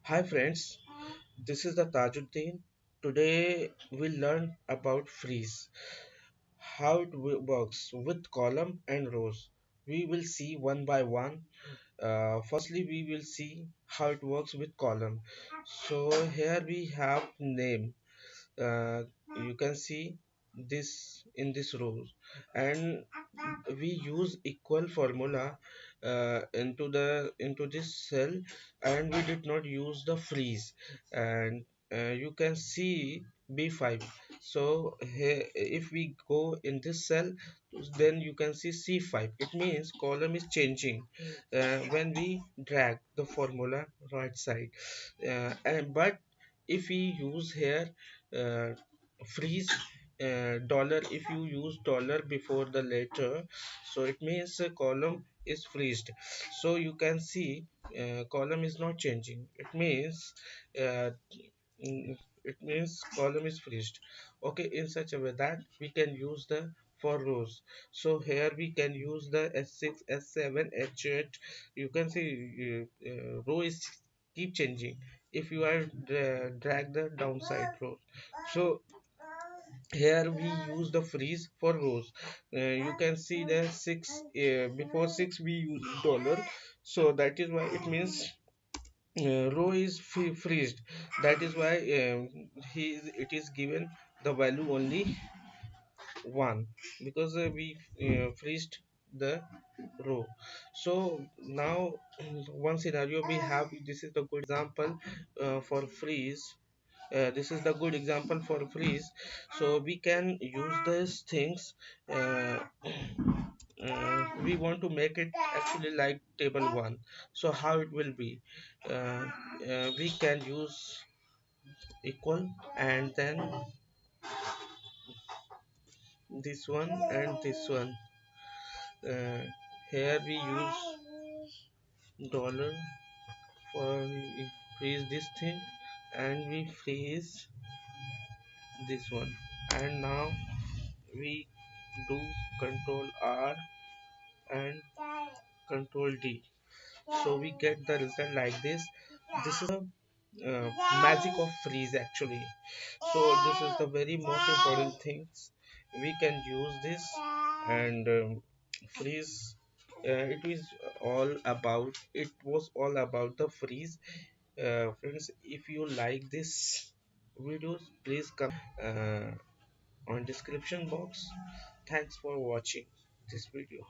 Hi friends, this is the Tajuddin. Today we'll learn about freeze, how it works with column and rows. We will see one by one. Firstly, we will see how it works with column. So here we have name. uh, you can see this in this row, and we use equal formula into this cell, and we did not use the freeze. And you can see b5. So here if we go in this cell, then you can see c5. It means column is changing when we drag the formula right side. And but if we use here uh, freeze dollar, if you use dollar before the letter, so it means a column is freezed. So you can see column is not changing. Uh, it means column is freezed. Okay, in such a way that we can use the for rows. So here we can use the s6, s7, h8. You can see row is keep changing if you are drag the downside row. So here we use the freeze for rows. You can see the 6, before 6 we use dollar. So that is why it means row is freezed. That is why it is given the value only 1, because we freezed the row. So now one scenario we have, this is the good example for freeze. This is the good example for freeze. So we can use these things. uh, we want to make it actually like table 1. So how it will be, we can use equal, and then this one and this one. uh, Here we use dollar for freeze this thing, and we freeze this one. And now we do control R and control D. So we get the result like this. This is the magic of freeze actually. So this is the very most important things. We can use this. And freeze, it was all about the freeze. Friends, if you like this videos, please comment on description box. Thanks for watching this video.